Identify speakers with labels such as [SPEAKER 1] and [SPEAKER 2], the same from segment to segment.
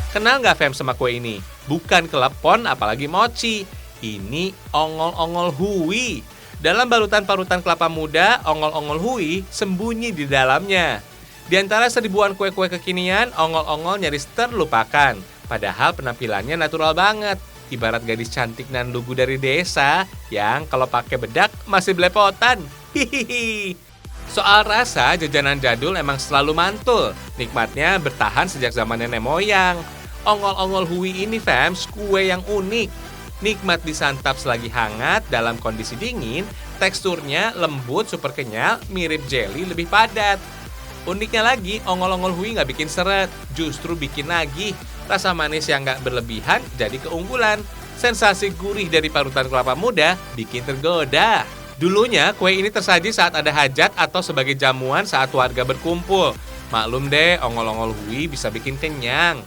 [SPEAKER 1] Kenal nggak fam sama kue ini? Bukan klepon apalagi mochi. Ini ongol-ongol hui. Dalam balutan parutan kelapa muda, ongol-ongol hui sembunyi di dalamnya. Di antara seribuan kue-kue kekinian, ongol-ongol nyaris terlupakan. Padahal penampilannya natural banget. Ibarat gadis cantik nan lugu dari desa yang kalau pakai bedak masih belepotan. Hihihi. Soal rasa, jajanan jadul emang selalu mantul. Nikmatnya bertahan sejak zaman nenek moyang. Ongol-ongol hui ini fams, kue yang unik. Nikmat disantap selagi hangat dalam kondisi dingin, teksturnya lembut super kenyal, mirip jelly lebih padat. Uniknya lagi, ongol-ongol hui nggak bikin seret, justru bikin nagih. Rasa manis yang nggak berlebihan jadi keunggulan. Sensasi gurih dari parutan kelapa muda bikin tergoda. Dulunya, kue ini tersaji saat ada hajat atau sebagai jamuan saat warga berkumpul. Maklum deh, ongol-ongol hui bisa bikin kenyang.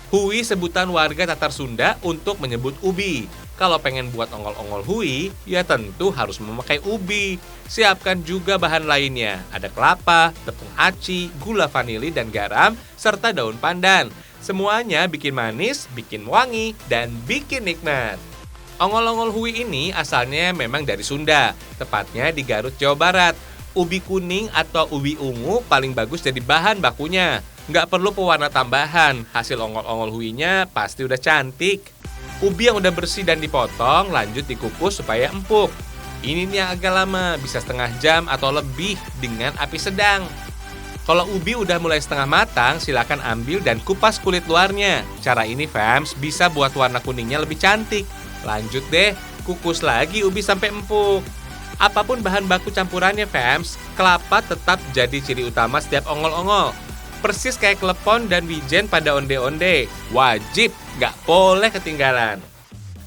[SPEAKER 1] Hui sebutan warga Tatar Sunda untuk menyebut ubi. Kalau pengen buat ongol-ongol hui, ya tentu harus memakai ubi. Siapkan juga bahan lainnya. Ada kelapa, tepung aci, gula vanili dan garam, serta daun pandan. Semuanya bikin manis, bikin wangi, dan bikin nikmat. Ongol-ongol hui ini asalnya memang dari Sunda, tepatnya di Garut, Jawa Barat. Ubi kuning atau ubi ungu paling bagus jadi bahan bakunya. Nggak perlu pewarna tambahan, hasil ongol-ongol huinya pasti udah cantik. Ubi yang udah bersih dan dipotong, lanjut dikukus supaya empuk. Ini nih yang agak lama, bisa setengah jam atau lebih dengan api sedang. Kalau ubi udah mulai setengah matang, silakan ambil dan kupas kulit luarnya. Cara ini fams bisa buat warna kuningnya lebih cantik. Lanjut deh, kukus lagi ubi sampai empuk. Apapun bahan baku campurannya fams, kelapa tetap jadi ciri utama setiap ongol-ongol. Persis kayak klepon dan wijen pada onde-onde. Wajib, nggak boleh ketinggalan.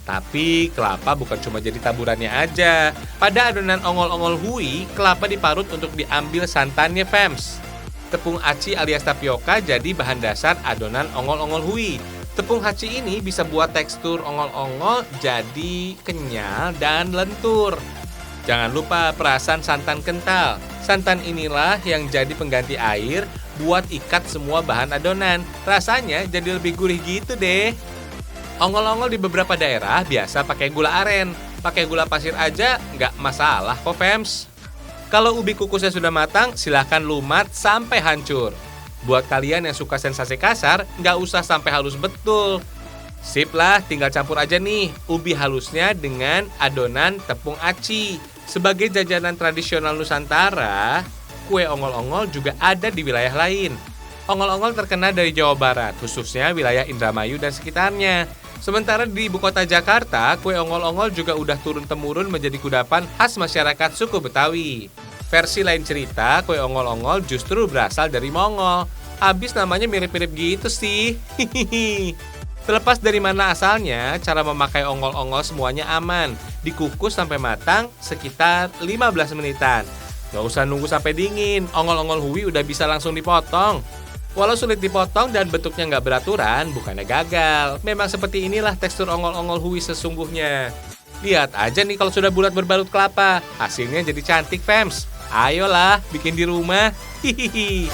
[SPEAKER 1] Tapi kelapa bukan cuma jadi taburannya aja. Pada adonan ongol-ongol hui, kelapa diparut untuk diambil santannya fams. Tepung aci alias tapioka jadi bahan dasar adonan ongol-ongol hui. Tepung aci ini bisa buat tekstur ongol-ongol jadi kenyal dan lentur. Jangan lupa perasan santan kental. Santan inilah yang jadi pengganti air buat ikat semua bahan adonan. Rasanya jadi lebih gurih gitu deh. Ongol-ongol di beberapa daerah biasa pakai gula aren. Pakai gula pasir aja nggak masalah kok fams. Kalau ubi kukusnya sudah matang, silahkan lumat sampai hancur. Buat kalian yang suka sensasi kasar, nggak usah sampai halus betul. Sip lah, tinggal campur aja nih ubi halusnya dengan adonan tepung aci. Sebagai jajanan tradisional Nusantara, kue ongol-ongol juga ada di wilayah lain. Ongol-ongol terkenal dari Jawa Barat, khususnya wilayah Indramayu dan sekitarnya. Sementara di ibu kota Jakarta, kue ongol-ongol juga udah turun-temurun menjadi kudapan khas masyarakat suku Betawi. Versi lain cerita, kue ongol-ongol justru berasal dari Mongol. Habis namanya mirip-mirip gitu sih. Terlepas dari mana asalnya, cara memakai ongol-ongol semuanya aman. Dikukus sampai matang sekitar 15 menitan. Gak usah nunggu sampai dingin, ongol-ongol hui udah bisa langsung dipotong. Walau sulit dipotong dan bentuknya nggak beraturan, bukannya gagal. Memang seperti inilah tekstur ongol-ongol hui sesungguhnya. Lihat aja nih kalau sudah bulat berbalut kelapa, hasilnya jadi cantik fams. Ayolah, bikin di rumah. Hihihi.